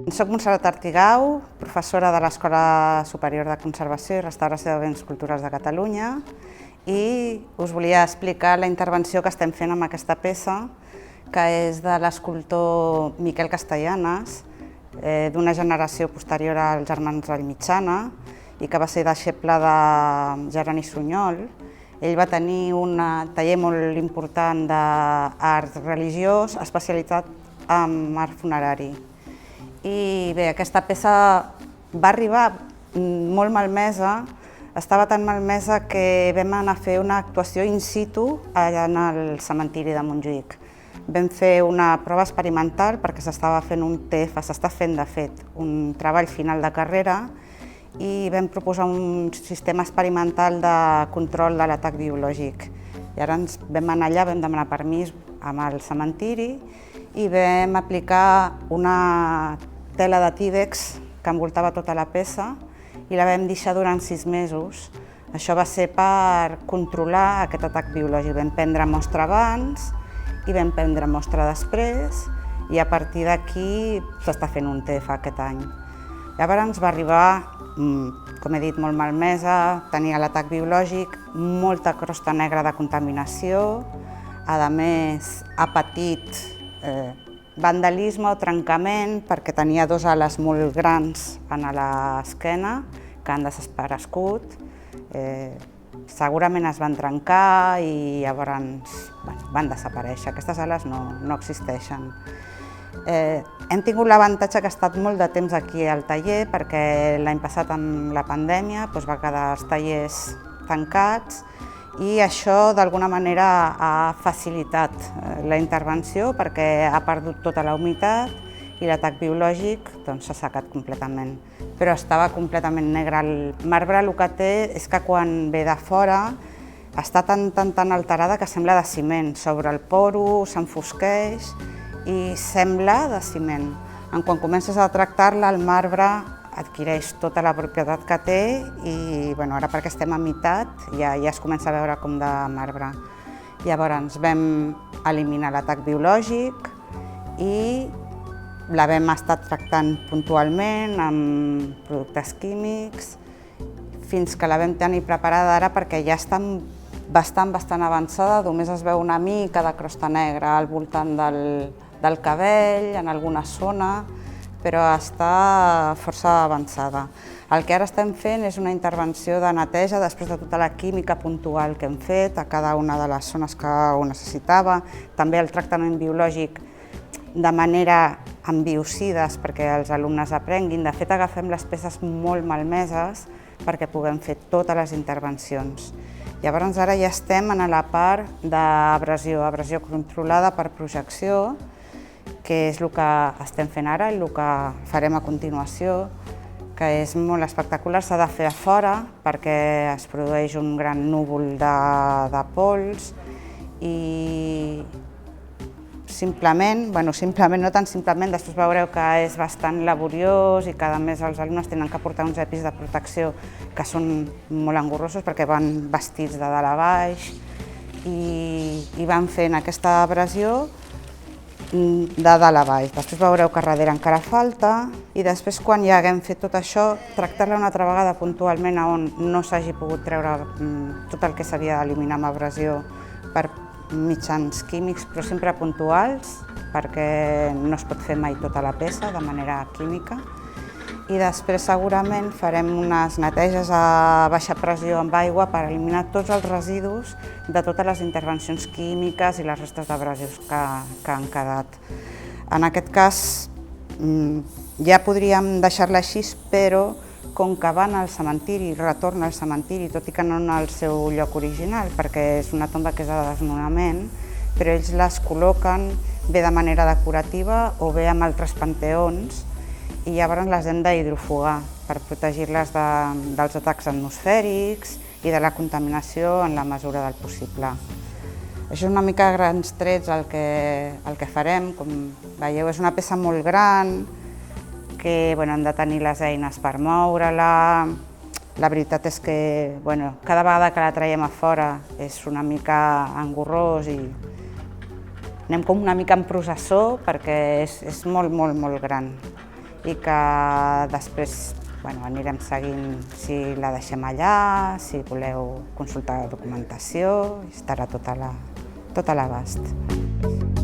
Soc Montserrat Artigau, professora de l'Escola Superior de Conservació i Restauració de Béns Culturals de Catalunya, i us volia explicar la intervenció que estem fent amb aquesta peça, que és de l'escultor Miquel Castellanes, d'una generació posterior als germans Vallmitjana, i que va ser deixeble de Jeroni Sunyol. Ell va tenir un taller molt important d'art religiós especialitzat en art funerari. I bé, aquesta peça va arribar molt malmesa, estava tan malmesa que vam anar a fer una actuació in situ allà en el cementiri de Montjuïc. Vam fer una prova experimental perquè s'estava fent un TF, s'està fent de fet, un treball final de carrera, i vam proposar un sistema experimental de control de l'atac biològic. I ara ens vam anar allà, vam demanar permís amb el cementiri i vam aplicar una tela de tídex que envoltava tota la peça i la vam deixar durant 6 mesos. Això va ser per controlar aquest atac biològic. Vam prendre mostra abans i vam prendre mostra després, i a partir d'aquí s'està fent un TF aquest any. Llavors va arribar, com he dit, molt malmesa, tenia l'atac biològic, molta crosta negra de contaminació, a més ha patit vandalisme o trencament perquè tenia 2 ales molt grans a l'esquena que han desaparegut. Segurament es van trencar i llavors van desaparèixer. Aquestes ales no existeixen. Hem tingut l'avantatge que ha estat molt de temps aquí al taller perquè l'any passat amb la pandèmia va quedar els tallers tancats i això d'alguna manera ha facilitat la intervenció perquè ha perdut tota la humitat i l'atac biològic s'ha assecat completament. Però estava completament negre. El marbre el que té és que quan ve de fora està tan alterada que sembla de ciment. Sobre el poro s'enfosqueix i sembla de ciment. Quan comences a tractar-la, el marbre adquireix tota la propietat que té i ara perquè estem a meitat ja es comença a veure com de marbre. Llavors vam eliminar l'atac biològic i la vam estar tractant puntualment amb productes químics fins que la vam tenir preparada ara perquè ja està bastant avançada, només es veu una mica de crosta negra al voltant del cabell, en alguna zona, però està força avançada. El que ara estem fent és una intervenció de neteja després de tota la química puntual que hem fet a cada una de les zones que ho necessitava, també el tractament biològic de manera amb biocides perquè els alumnes aprenguin. De fet, agafem les peces molt malmeses perquè puguem fer totes les intervencions. Llavors ara ja estem en la part d'abrasió, abrasió controlada per projecció, que és el que estem fent ara i el que farem a continuació, que és molt espectacular. S'ha de fer a fora perquè es produeix un gran núvol de pols i simplement, no tan simplement, després veureu que és bastant laboriós i que a més els alumnes tenen que portar uns EPIs de protecció que són molt engorrosos perquè van vestits de dalt a baix i van fent aquesta abrasió de dalt a baix. Després veureu que darrere encara falta i després, quan ja haguem fet tot això, tractar-la una altra vegada puntualment on no s'hagi pogut treure tot el que s'havia d'eliminar amb abrasió per mitjans químics, però sempre puntuals, perquè no es pot fer mai tota la peça de manera química. I després segurament farem unes neteges a baixa pressió amb aigua per eliminar tots els residus de totes les intervencions químiques i les restes d'abrasius que han quedat. En aquest cas ja podríem deixar-la així, però com que van al cementiri, retorna al cementiri, tot i que no en el seu lloc original, perquè és una tomba que és de desnonament, però ells les col·loquen bé de manera decorativa o bé amb altres panteons, i llavors les hem d'hidrofugar per protegir-les dels atacs atmosfèrics i de la contaminació en la mesura del possible. Això és una mica a grans trets el que farem. Com veieu, és una peça molt gran, que hem de tenir les eines per moure-la. La veritat és que cada vegada que la traiem a fora és una mica engorrós i anem com una mica en processó perquè és molt gran. i que després anirem seguint si la deixem allà, si voleu consultar la documentació, estarà tot a l'abast.